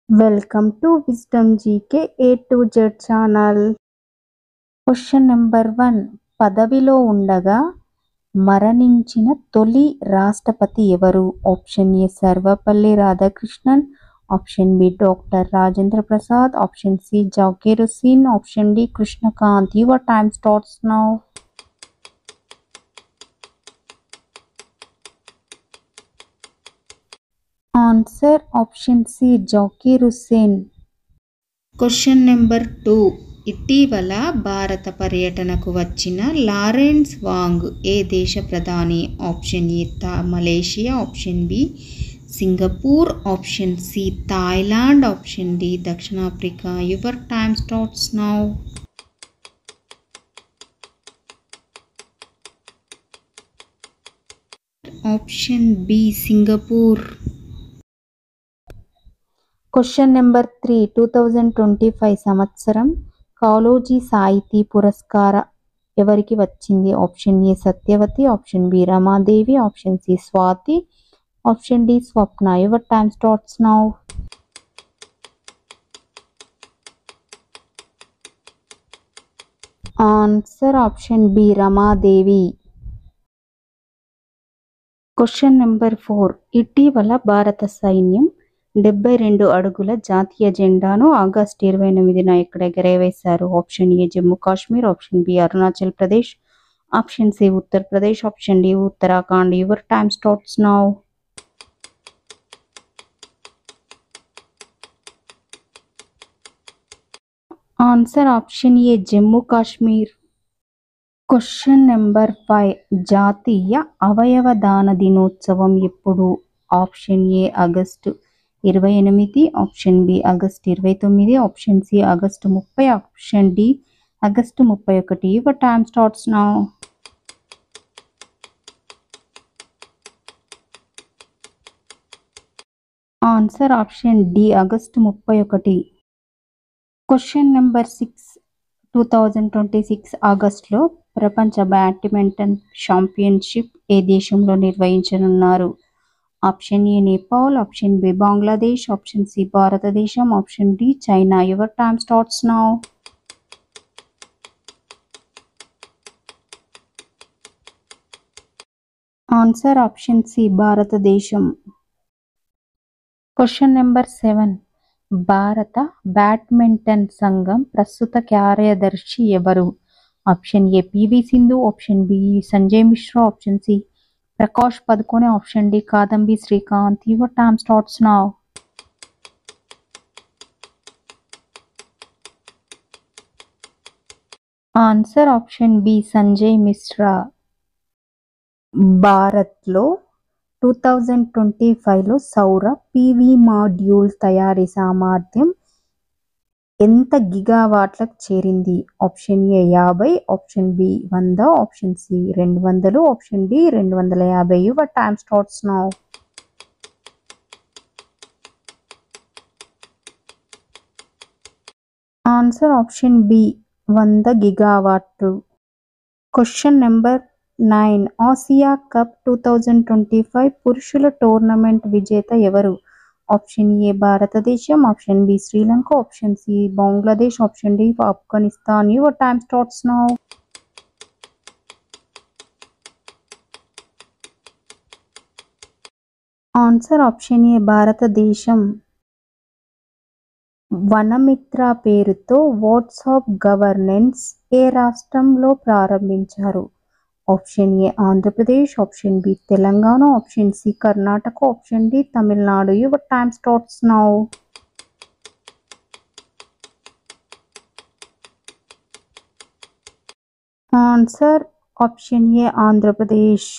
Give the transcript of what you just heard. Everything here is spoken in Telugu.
Welcome to Wisdom GK A to Z channel. Question number 1. పదవిలో ఉండగా మరణించిన తొలి రాష్ట్రపతి ఎవరు? Option A Sarvepalli Radhakrishnan, option B doctor Rajendra Prasad, option C Zakir Hussain, option D Krishan Kant. Your time starts now. Answer option C Zakir Hussain. Question number 2. ఇటీవల భారత పర్యటనకు వచ్చిన లారెన్స్ వాంగ్ ఏ దేశ ప్రధాని? Option A Malaysia, option B Singapore, option C Thailand, option D దక్షిణాఫ్రికా. Your time starts now. Option B Singapore. Question number 3. 2025 సంవత్సరం కాళోజీ సాహితీ పురస్కార ఎవరికి వచ్చింది? Option A Satyavati, option B Ramadevi, option C Swathi, option D Swapna. Your time starts now. Answer option B Ramadevi. Question number 4. ఇటీవల భారత సైన్యం 72 అడుగుల జాతీయ జెండాను ఆగస్టు 29న ఎక్కడ ఎగరవేశారు? Option A Jammu Kashmir, option B Arunachal Pradesh, option C Uttar Pradesh, option D Uttarakhand. Your time starts now. Answer option A Jammu Kashmir. Question number 5. జాతీయ అవయవ దాన దినోత్సవం ఎప్పుడు? Option A August 28, option B August 29, option C August 30, option D August 31. Your time starts now. Answer option D August 31. Question number 6. 2026 ఆగస్టులో ప్రపంచ బ్యాడ్మింటన్ ఛాంపియన్షిప్ ఏ దేశంలో నిర్వహించనున్నారు? Option A Nepal, option B Bangladesh, option C Bharatadesam, option D China. Your time starts now. Answer option C Bharatadesam. Question number 7. భారత బ్యాడ్మింటన్ సంఘం ప్రస్తుత కార్యదర్శి ఎవరు? Option A PV Sindhu, option B Sanjay Mishra, option C Prakash Padukone, option D Kadambi Srikanth. Your time starts now. Answer option B Sanjay Mishra. భారత్లో 2025లో సౌర పివి మాడ్యూల్ తయారీ సామర్థ్యం ఎంత గిగావాట్లకు చేరింది? Option A 50, option B 100, option C 200, option D 250. Your time starts now. Answer option B 100 గిగావాట్లు. Question number 9. ఆసియా కప్ 2025 పురుషుల టోర్నమెంట్ విజేత ఎవరు? Option A Bharatadesam, option B Sri Lanka, option C Bangladesh, option D Afghanistan. Your time starts now. Answer option A Bharatadesam. Vanamitra పేరుతో వాట్సాప్ గవర్నెన్స్ ఏ రాష్ట్రంలో ప్రారంభించారు? Option A Andhra Pradesh, option B Telangana, option C Karnataka, option D Tamil Nadu. Your time starts now. Answer option A Andhra Pradesh.